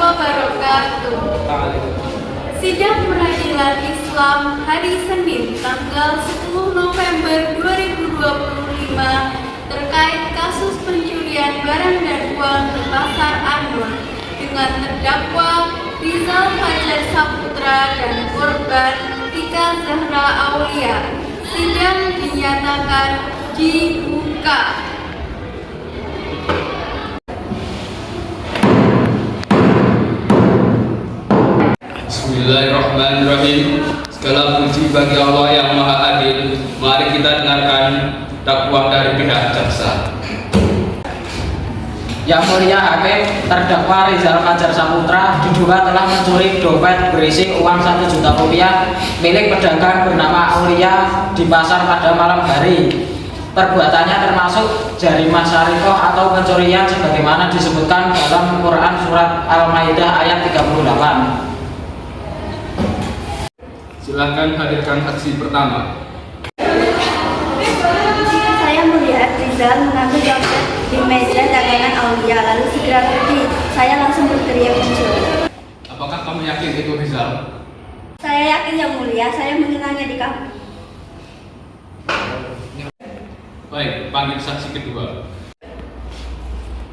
wabarakatuh. Sidang peradilan Islam hari Senin tanggal 10 November 2025 terkait kasus pencurian barang dan uang di Pasar Anur dengan terdakwa Rizal Fajar Saputra dan korban Tika Zahra Aulia. Sidang dinyatakan dibuka. Bismillahirrahmanirrahim. Segala puji bagi Allah yang Maha Adil. Mari kita dengarkan dakwah dari pihak jaksa. Yang Mulia Hakim, terdakwa Rizal Fajar Saputra diduga telah mencuri dompet berisi uang 1 juta rupiah milik pedagang bernama Aulia di pasar pada malam hari. Perbuatannya termasuk jarimah syarikoh atau pencurian sebagaimana disebutkan dalam Quran surat Al-Maidah ayat 38. Silakan hadirkan saksi pertama. Saya melihat Rizal mengambil dompet di meja dagangan Aulia lalu segera pergi. Saya langsung berteriak mencuri. Apakah kamu yakin itu Rizal? Saya yakin yang mulia, saya mengenalnya di kampung. Baik, panggil saksi kedua.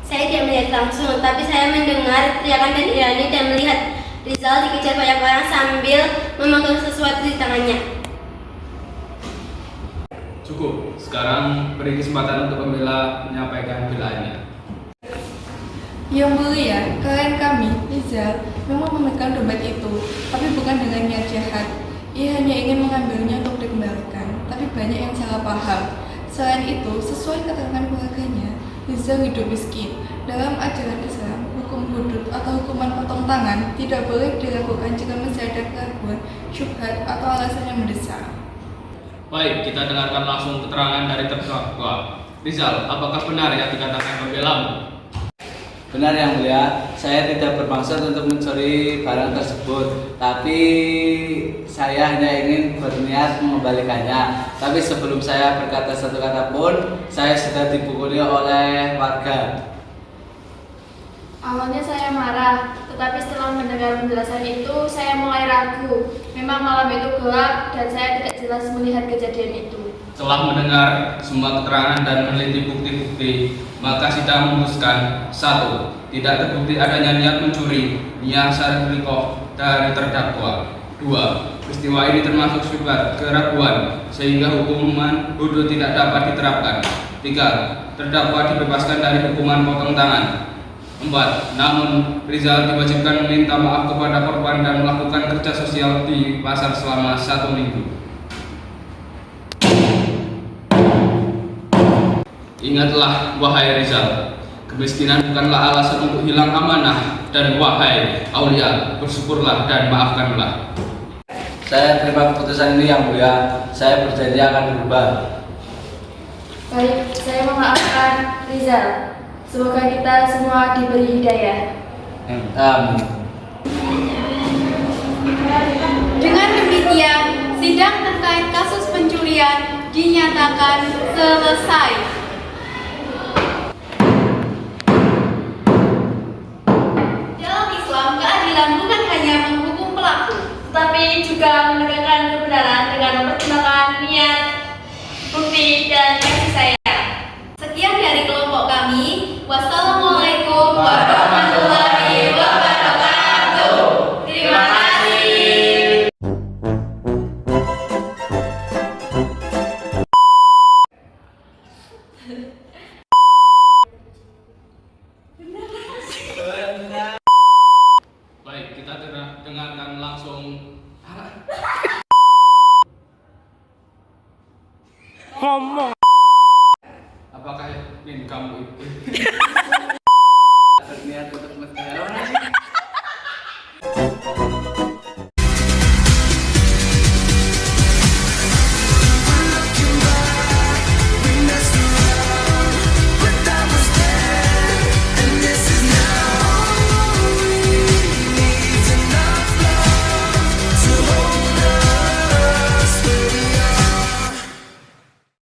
Saya tidak melihat langsung, tapi saya mendengar teriakan dan irani dan melihat Rizal dikejar banyak orang sambil memegang sesuatu di tangannya. Cukup. Sekarang beri kesempatan untuk pembela menyampaikan belaannya. Yang mulia, klien kami, Rizal, memang memegang dompet itu, tapi bukan dengan niat jahat. Ia hanya ingin mengambilnya untuk dikembalikan, tapi banyak yang salah paham. Selain itu, sesuai keterangan keluarganya, Rizal hidup miskin. Dalam ajaran Islam, hukum hudud atau hukuman potong tangan tidak boleh dilakukan jika masih ada keraguan, syubhat atau alasan yang mendesak. Baik, kita dengarkan langsung keterangan dari terdakwa. Rizal, apakah benar yang dikatakan pembelamu? Benar yang mulia, saya tidak bermaksud untuk mencuri barang tersebut, tapi saya hanya ingin berniat mengembalikannya. Tapi sebelum saya berkata satu kata pun, saya sudah dipukuli oleh warga. Awalnya saya marah, tetapi setelah mendengar penjelasan itu, saya mulai ragu. Memang malam itu gelap dan saya tidak jelas melihat kejadian itu. Setelah mendengar semua keterangan dan meneliti bukti-bukti, maka sidang memutuskan 1. Tidak terbukti adanya niat mencuri, niat syarikoh dari terdakwa. 2. Peristiwa ini termasuk syubhat keraguan sehingga hukuman hudud tidak dapat diterapkan. 3. Terdakwa dibebaskan dari hukuman potong tangan. 4. Namun Rizal diwajibkan meminta maaf kepada korban dan melakukan kerja sosial di pasar selama 1 minggu. Ingatlah wahai Rizal, kemiskinan bukanlah alasan untuk hilang amanah, dan wahai Aulia, bersyukurlah dan maafkanlah. Saya terima keputusan ini yang mulia, saya berjanji akan berubah. Baik, saya memaafkan Rizal. Semoga kita semua diberi hidayah. Amin. Dengan demikian, sidang terkait kasus pencurian dinyatakan selesai. Dalam Islam, keadilan bukan hanya menghukum pelaku, tetapi juga menegakkan kebenaran dengan mempertimbangkan niat, bukti, dan kasih sayang. Sekian dari kelompok kami. Wassalamualaikum warahmatullahi wabarakatuh. Terima kasih. Baik, kita dengarkan langsung. Ngomong